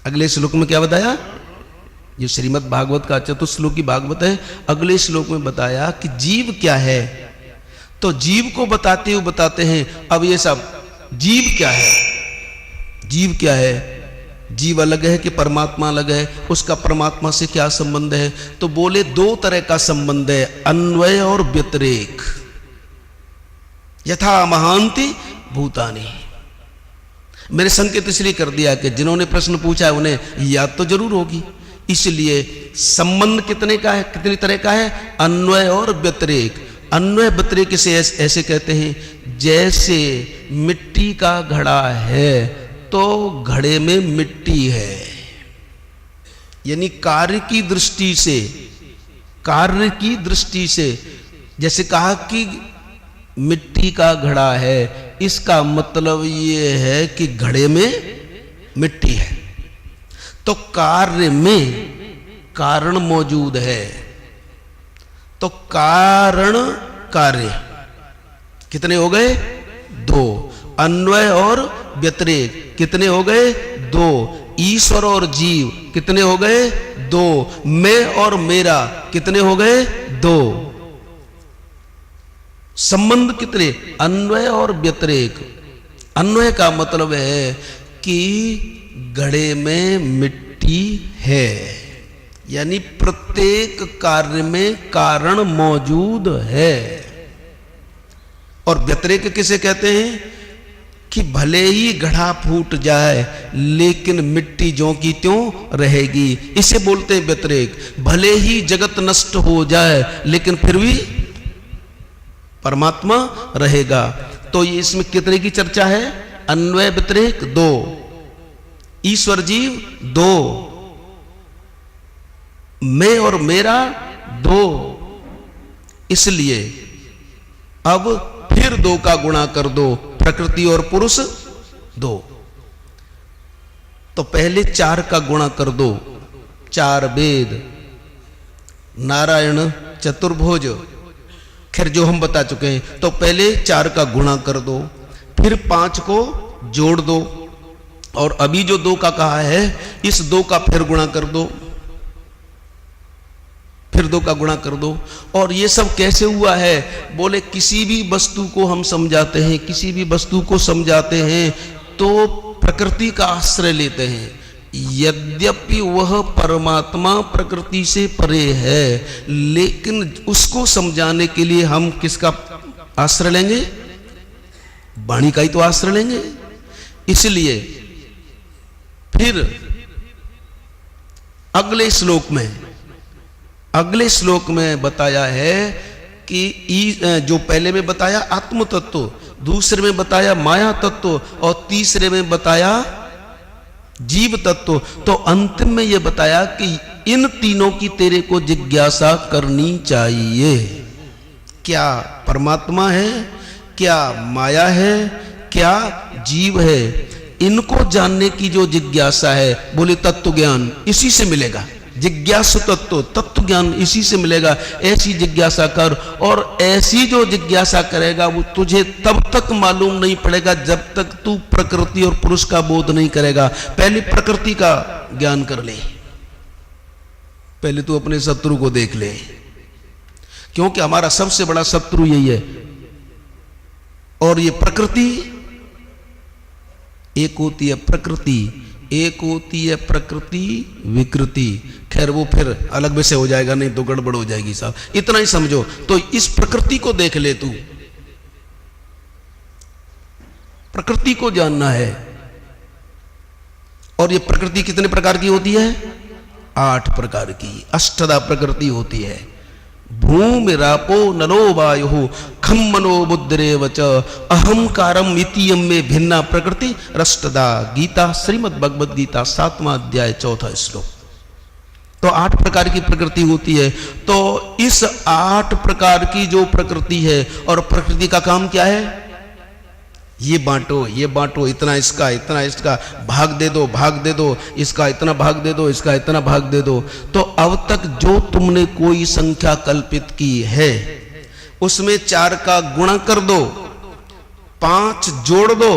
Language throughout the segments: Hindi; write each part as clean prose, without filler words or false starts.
अगले श्लोक में क्या बताया? जो श्रीमद् भागवत का चतुश्लोकी भागवत है, अगले श्लोक में बताया कि जीव क्या है। तो जीव को बताते हुए बताते हैं अब ये सब जीव क्या है, जीव क्या है, जीव अलग है कि परमात्मा अलग है, उसका परमात्मा से क्या संबंध है? तो बोले दो तरह का संबंध है, अन्वय और व्यतिरेक। यथा महांति भूतानि। मेरे संकेत इसलिए कर दिया कि जिन्होंने प्रश्न पूछा है उन्हें याद तो जरूर होगी, इसलिए संबंध कितने का है, कितनी तरह का है? अन्वय और व्यतिरेक। अन्वय व्यतिरेक से ऐसे कहते हैं, जैसे मिट्टी का घड़ा है तो घड़े में मिट्टी है, यानी कार्य की दृष्टि से, कार्य की दृष्टि से जैसे कहा कि मिट्टी का घड़ा है, इसका मतलब ये है कि घड़े में मिट्टी है। तो कार्य में कारण मौजूद है, तो कारण कार्य कितने हो गए? दो। अन्वय और व्यतिरेक कितने हो गए? दो। ईश्वर और जीव कितने हो गए? दो। मैं और मेरा कितने हो गए? दो। संबंध कितने? अन्वय और व्यतिरेक। अन्वय का मतलब है कि घड़े में मिट्टी है, यानी प्रत्येक कार्य में कारण मौजूद है। और व्यतिरेक किसे कहते हैं? कि भले ही घड़ा फूट जाए लेकिन मिट्टी ज्यों की त्यों रहेगी, इसे बोलते हैं व्यतिरेक। भले ही जगत नष्ट हो जाए लेकिन फिर भी परमात्मा रहेगा। तो ये इसमें कितने की चर्चा है? अन्वय व्यतिरेक दो, ईश्वर जीव दो, मैं और मेरा दो। इसलिए अब फिर दो का गुणा कर दो, प्रकृति और पुरुष दो। तो पहले चार का गुणा कर दो, चार वेद, नारायण चतुर्भुज, खैर जो हम बता चुके हैं। तो पहले चार का गुणा कर दो, फिर पांच को जोड़ दो, और अभी जो दो का कहा है इस दो का फिर गुणा कर दो, फिर दो का गुणा कर दो। और ये सब कैसे हुआ है? बोले किसी भी वस्तु को हम समझाते हैं, किसी भी वस्तु को समझाते हैं तो प्रकृति का आश्रय लेते हैं। यद्यपि वह परमात्मा प्रकृति से परे है, लेकिन उसको समझाने के लिए हम किसका आश्रय लेंगे? वाणी का ही तो आश्रय लेंगे। इसलिए फिर अगले श्लोक में बताया है कि जो पहले में बताया आत्म तत्व, दूसरे में बताया माया तत्व, और तीसरे में बताया जीव तत्व। तो अंतिम में यह बताया कि इन तीनों की तेरे को जिज्ञासा करनी चाहिए। क्या परमात्मा है, क्या माया है, क्या जीव है, इनको जानने की जो जिज्ञासा है, बोले तत्व ज्ञान इसी से मिलेगा। जिज्ञासु तत्व ज्ञान इसी से मिलेगा। ऐसी जिज्ञासा कर, और ऐसी जो जिज्ञासा करेगा वो तुझे तब तक मालूम नहीं पड़ेगा जब तक तू प्रकृति और पुरुष का बोध नहीं करेगा। पहले प्रकृति का ज्ञान कर ले, पहले तू अपने शत्रु को देख ले, क्योंकि हमारा सबसे बड़ा शत्रु यही है। और ये प्रकृति एक होती है, प्रकृति एक होती है, प्रकृति विकृति। खैर वो फिर अलग विषय हो जाएगा, नहीं तो गड़बड़ हो जाएगी साहब, इतना ही समझो। तो इस प्रकृति को देख ले, तू प्रकृति को जानना है। और ये प्रकृति कितने प्रकार की होती है? 8 प्रकार की, अष्टधा प्रकृति होती है। भूमि रापो नलो वायु खम मनो बुद्धिरेव च अहंकारम इतियम में भिन्ना प्रकृति रष्टदा। गीता, श्रीमद् भगवद गीता 7वां अध्याय 4था श्लोक। तो 8 प्रकार की प्रकृति होती है। तो इस 8 प्रकार की जो प्रकृति है, और प्रकृति का काम क्या है? ये बांटो, ये बांटो, इतना इसका, इतना इसका, भाग दे दो, भाग दे दो, इसका इतना भाग दे दो, इसका इतना भाग दे दो। तो अब तक जो तुमने कोई संख्या कल्पित की है उसमें 4 का गुणा कर दो, 5 जोड़ दो,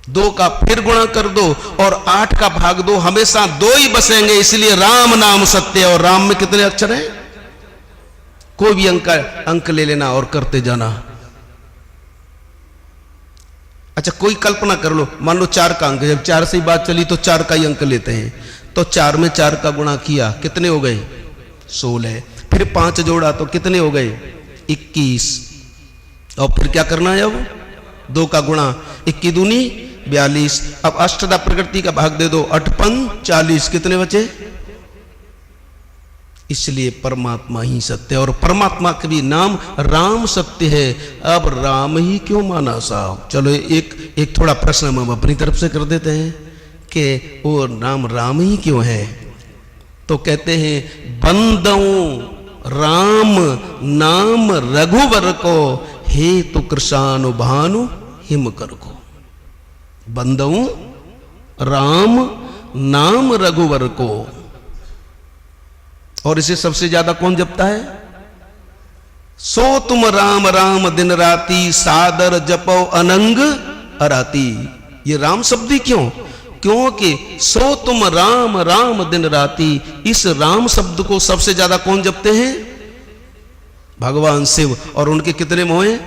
2 का फिर गुणा कर दो और 8 का भाग दो, हमेशा 2 ही बसेंगे, इसलिए राम नाम सत्य। और राम में कितने अक्षर हैं? कोई भी अंक ले लेना और करते जाना। अच्छा, कोई कल्पना कर लो, मान लो 4 का अंक, जब 4 से ही बात चली तो 4 का ही अंक लेते हैं, तो 4 में 4 का गुणा किया, कितने हो गए? 16। फिर 5 जोड़ा तो कितने हो गए? 21। और फिर क्या करना है? अब 2 का गुणा, 21 दूनी 42। अब अष्टदा प्रकृति का भाग दे दो, 8 पंच 40, कितने बचे? इसलिए परमात्मा ही सत्य, और परमात्मा का भी नाम राम सत्य है। अब राम ही क्यों माना साहब? चलो एक थोड़ा प्रश्न हम अपनी तरफ से कर देते हैं कि वो नाम राम ही क्यों है। तो कहते हैं, बंदऊ राम नाम रघुवर को, हे तो कृषानु भानु हिम कर को। बंदऊ राम नाम रघुवर को, और इसे सबसे ज्यादा कौन जपता है? सो तुम राम राम दिन राती, सादर जपो अनंग अराती। ये राम शब्द ही क्यों? क्योंकि सो तुम राम राम दिन राती, इस राम शब्द को सबसे ज्यादा कौन जपते हैं? भगवान शिव। और उनके कितने मोह हैं?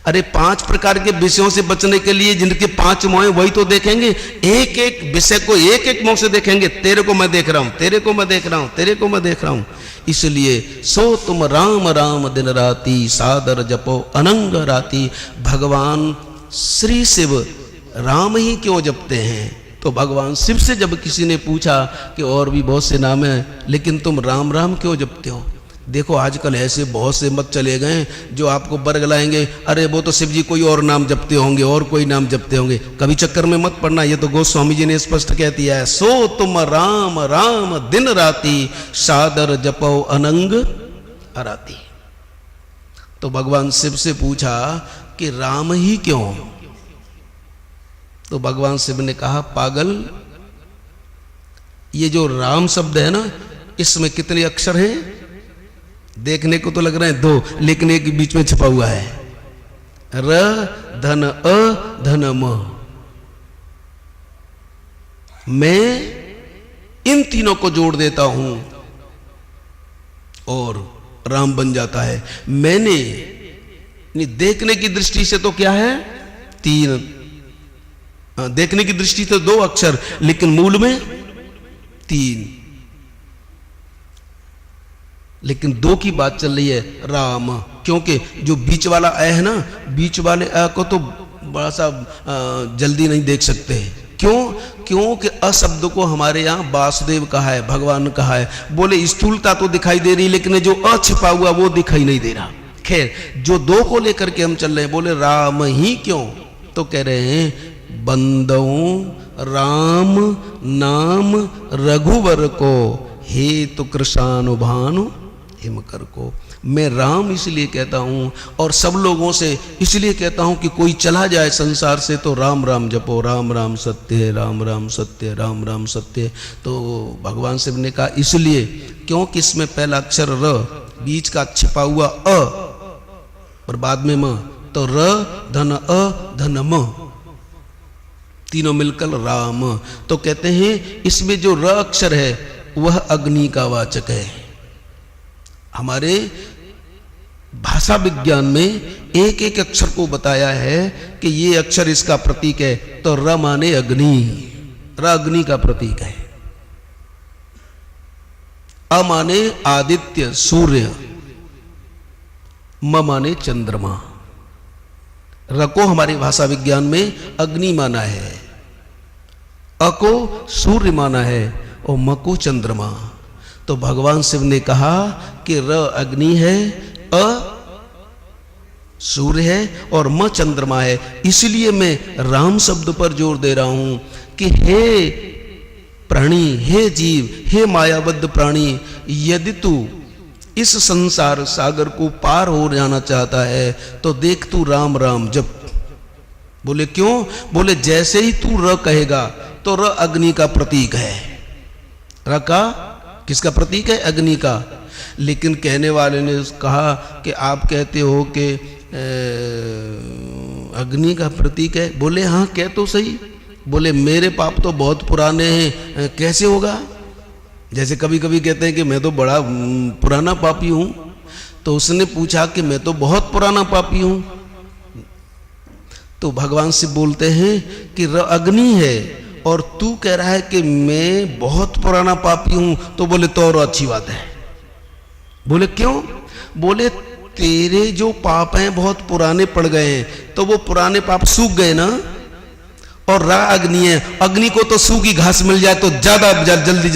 अरे 5 प्रकार के विषयों से बचने के लिए जिनके 5 मोह वही तो देखेंगे, एक एक विषय को एक एक मोह से देखेंगे। तेरे को मैं देख रहा हूं, तेरे को मैं देख रहा हूं, तेरे को मैं देख रहा हूं। इसलिए सो तुम राम राम दिन राती, सादर जपो अनंग राती। भगवान श्री शिव राम ही क्यों जपते हैं? तो भगवान शिव से जब किसी ने पूछा कि और भी बहुत से नाम हैं, लेकिन तुम राम राम क्यों जपते हो? देखो आजकल ऐसे बहुत से मत चले गए जो आपको बरगलाएंगे, अरे वो तो शिव जी कोई और नाम जपते होंगे, और कोई नाम जपते होंगे। कभी चक्कर में मत पड़ना, ये तो गोस्वामी जी ने स्पष्ट कह दिया है, सो तुम राम राम दिन राती, सादर जपो अनंग अराती। तो भगवान शिव से पूछा कि राम ही क्यों? तो भगवान शिव ने कहा, पागल, ये जो राम शब्द है ना, इसमें कितने अक्षर हैं? देखने को तो लग रहे हैं 2, लेकिन एक बीच में छुपा हुआ है, र धन अ धन म। मैं इन तीनों को जोड़ देता हूं और राम बन जाता है। मैंने देखने की दृष्टि से तो क्या है? 3, देखने की दृष्टि से 2 अक्षर, लेकिन मूल में 3। लेकिन 2 की बात चल रही है, राम, क्योंकि जो बीच वाला अ है ना, बीच वाले अ को तो बड़ा सा जल्दी नहीं देख सकते। क्यों? क्योंकि अ शब्द को हमारे यहाँ वासुदेव कहा है, भगवान कहा है। बोले स्थूलता तो दिखाई दे रही, लेकिन जो अ छिपा हुआ वो दिखाई नहीं दे रहा। खैर, जो 2 को लेकर के हम चल रहे हैं, बोले राम ही क्यों? तो कह रहे हैं, बंदऊ राम नाम रघुवर को, हे तो कृषानु भानु हिम कर को। मैं राम इसलिए कहता हूं और सब लोगों से इसलिए कहता हूं कि कोई चला जाए संसार से तो राम राम जपो, राम राम सत्य है, राम राम सत्य है, राम राम सत्य है। तो भगवान शिव ने कहा इसलिए क्योंकि इसमें पहला अक्षर र, बीच का छिपा हुआ अ और बाद में म, तो र धन अ धन म, तीनों मिलकर राम। तो कहते हैं इसमें जो र अक्षर है वह अग्नि का वाचक है। हमारे भाषा विज्ञान में एक एक अक्षर को बताया है कि ये अक्षर इसका प्रतीक है। तो र माने अग्नि, र अग्नि का प्रतीक है। अ माने आदित्य सूर्य, म माने चंद्रमा। र को हमारी भाषा विज्ञान में अग्नि माना है, अ को सूर्य माना है और म को चंद्रमा। तो भगवान शिव ने कहा कि र अग्नि है, अ सूर्य है और म चंद्रमा है। इसलिए मैं राम शब्द पर जोर दे रहा हूं कि हे प्राणी, हे जीव, हे मायाबद्ध प्राणी, यदि तू इस संसार सागर को पार हो जाना चाहता है तो देख तू राम राम जप। बोले क्यों? बोले जैसे ही तू र कहेगा तो र अग्नि का प्रतीक है। र का किसका प्रतीक है? अग्नि का। लेकिन कहने वाले ने कहा कि आप कहते हो कि अग्नि का प्रतीक है। बोले हाँ कह तो सही। बोले मेरे पाप तो बहुत पुराने हैं, कैसे होगा? जैसे कभी कभी कहते हैं कि मैं तो बड़ा पुराना पापी हूं। तो उसने पूछा कि मैं तो बहुत पुराना पापी हूं। तो भगवान से बोलते हैं कि अग्नि है और तू कह रहा है कि मैं बहुत पुराना पापी हूं। तो बोले तो और अच्छी बात है। बोले क्यों? बोले तेरे जो पाप हैं बहुत पुराने पड़ गए हैं, तो वो पुराने पाप सूख गए ना। और रा अग्नि है, अग्नि को तो सूखी घास मिल जाए तो ज्यादा जल्दी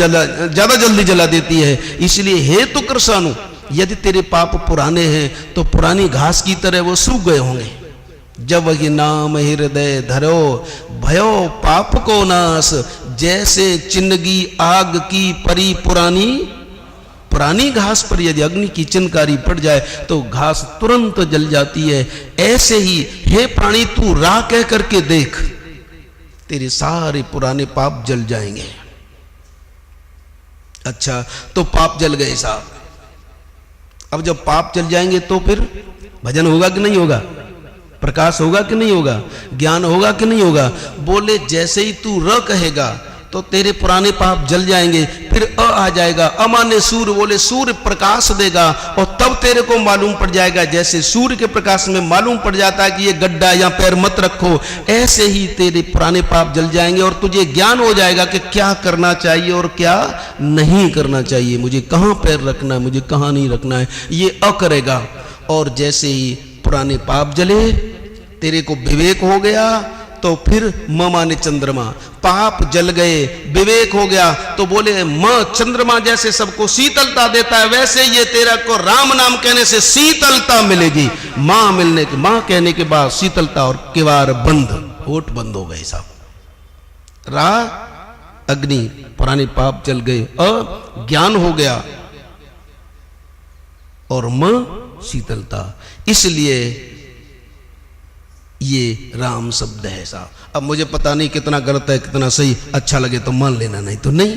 जला देती है। इसलिए हे तो कृष्णानु, यदि तेरे पाप पुराने हैं तो पुरानी घास की तरह वो सूख गए होंगे। जब वही नाम हृदय धरो भयो पाप को नाश, जैसे चिन्हगी आग की परी पुरानी घास पर यदि अग्नि की चिनकारी पड़ जाए तो घास तुरंत जल जाती है। ऐसे ही हे प्राणी तू राह कह करके देख, तेरे सारे पुराने पाप जल जाएंगे। अच्छा तो पाप जल गए साहब। अब जब पाप जल जाएंगे तो फिर भजन होगा कि नहीं होगा? प्रकाश होगा कि नहीं होगा? ज्ञान होगा कि नहीं होगा? बोले जैसे ही तू र कहेगा तो तेरे पुराने पाप जल जाएंगे, फिर आ जाएगा, अमान्य सूर्य। बोले सूर्य प्रकाश देगा और तब तेरे को मालूम पड़ जाएगा। जैसे सूर्य के प्रकाश में मालूम पड़ जाता है कि ये गड्ढा या पैर मत रखो, ऐसे ही तेरे पुराने पाप जल जाएंगे और तुझे ज्ञान हो जाएगा कि क्या करना चाहिए और क्या नहीं करना चाहिए, मुझे कहां पैर रखना है, मुझे कहां नहीं रखना है, ये करेगा। और जैसे ही पुराने पाप जले, तेरे को विवेक हो गया, तो फिर माने चंद्रमा, पाप जल गए, विवेक हो गया, तो बोले चंद्रमा जैसे सबको शीतलता देता है, वैसे ये तेरा को राम नाम कहने से शीतलता मिलेगी। मां कहने के बाद शीतलता और किवाड़ बंद, होठ बंद हो गए साहब। रा अग्नि, पुराने पाप जल गए, ज्ञान हो गया और शीतलता। इसलिए ये राम शब्द है साहब। अब मुझे पता नहीं कितना गलत है कितना सही, अच्छा लगे तो मान लेना, नहीं तो नहीं,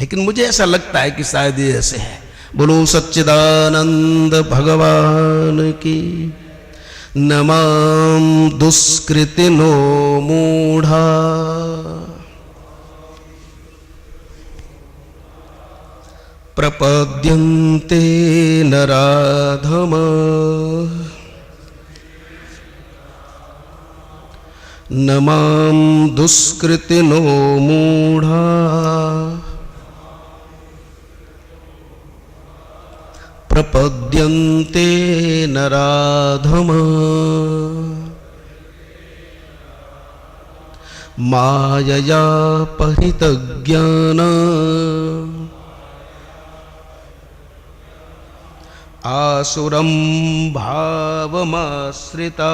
लेकिन मुझे ऐसा लगता है कि शायद ये ऐसे है। बोलो सच्चिदानंद भगवान की। नमाम दुष्कृतिनो मूढ़ा प्रपद्यन्ते नराधमा नमाम दुष्कृतिनो मूढ़ा प्रपद्यन्ते नराधमा मायया परितज्ञाना आसुरं भावमाश्रिता।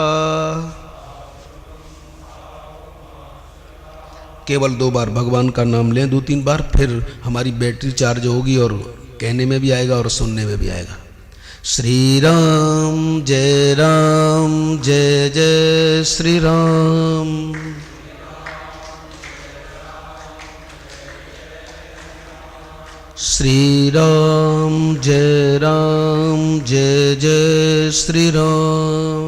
केवल 2 बार भगवान का नाम लें, 2-3 बार, फिर हमारी बैटरी चार्ज होगी और कहने में भी आएगा और सुनने में भी आएगा। श्री राम जय जय श्री राम। श्री राम जय जय श्री राम।